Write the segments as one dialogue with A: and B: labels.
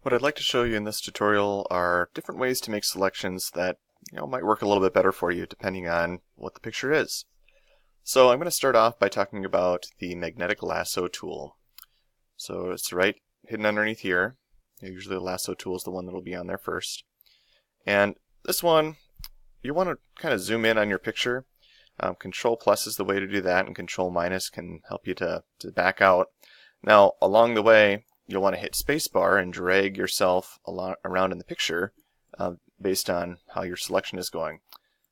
A: What I'd like to show you in this tutorial are different ways to make selections that might work a little bit better for you depending on what the picture is. So I'm going to start off by talking about the magnetic lasso tool. So it's right hidden underneath here. Usually the lasso tool is the one that will be on there first. And this one, you want to kind of zoom in on your picture. Control plus is the way to do that, and Control minus can help you to back out. Now along the way, you'll want to hit spacebar and drag yourself around in the picture based on how your selection is going.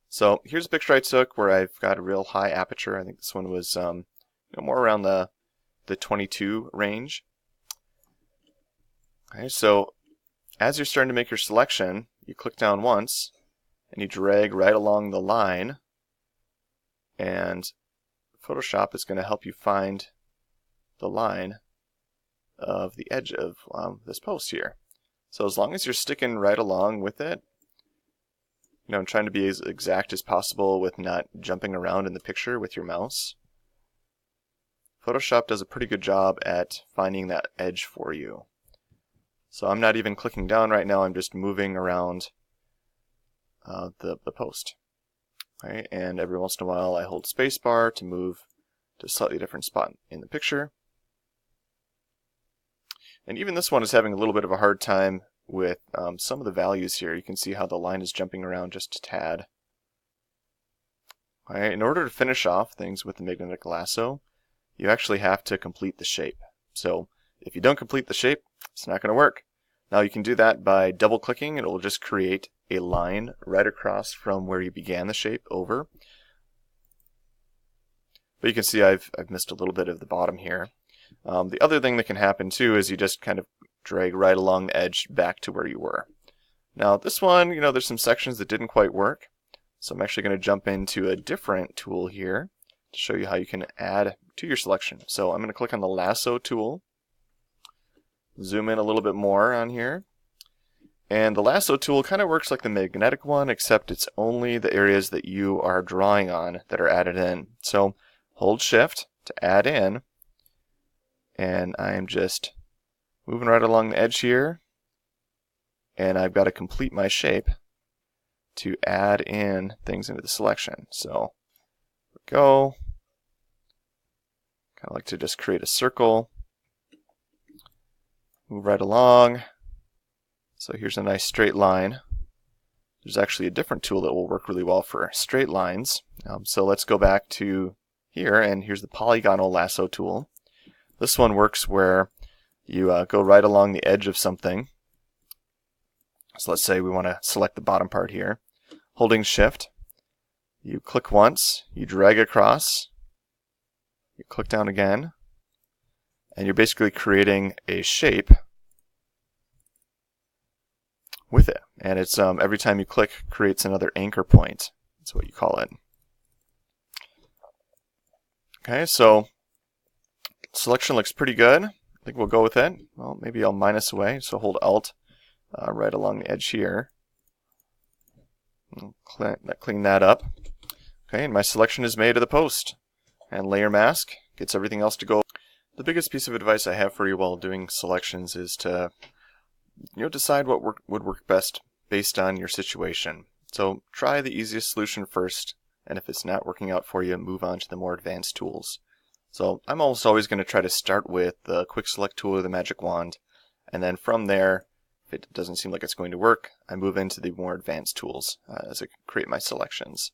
A: So here's a picture I took where I've got a real high aperture. I think this one was more around the 22 range. Okay, so as you're starting to make your selection, you click down once and you drag right along the line, and Photoshop is going to help you find the line of the edge of this post here. So as long as you're sticking right along with it, I'm trying to be as exact as possible with not jumping around in the picture with your mouse. Photoshop does a pretty good job at finding that edge for you. So I'm not even clicking down right now, I'm just moving around the post. Right? And every once in a while I hold spacebar to move to a slightly different spot in the picture. And even this one is having a little bit of a hard time with some of the values here. You can see how the line is jumping around just a tad. All right, in order to finish off things with the magnetic lasso, you actually have to complete the shape. So if you don't complete the shape, it's not going to work. Now you can do that by double clicking. It will just create a line right across from where you began the shape over. But you can see I've missed a little bit of the bottom here. The other thing that can happen too is you just kind of drag right along the edge back to where you were. Now this one, there's some sections that didn't quite work. So I'm actually going to jump into a different tool here to show you how you can add to your selection. So I'm going to click on the Lasso Tool, zoom in a little bit more on here. And the Lasso Tool kind of works like the magnetic one, except it's only the areas that you are drawing on that are added in. So hold Shift to add in, and I'm just moving right along the edge here, and I've got to complete my shape to add in things into the selection. So here we go. Kind of like to just create a circle, move right along. So here's a nice straight line. There's actually a different tool that will work really well for straight lines. So let's go back to here, and here's the Polygonal Lasso Tool. This one works where you go right along the edge of something. So let's say we want to select the bottom part here. Holding Shift, you click once, you drag across, you click down again, and you're basically creating a shape with it. And it's every time you click creates another anchor point. That's what you call it. Okay, so selection looks pretty good. I think we'll go with it. Well, maybe I'll minus away, so hold Alt right along the edge here. Clean that up. Okay, and my selection is made of the post. And Layer Mask gets everything else to go. The biggest piece of advice I have for you while doing selections is to decide what would work best based on your situation. So try the easiest solution first, and if it's not working out for you, move on to the more advanced tools. So I'm almost always going to try to start with the Quick Select tool or the Magic Wand, and then from there, if it doesn't seem like it's going to work, I move into the more advanced tools as I create my selections.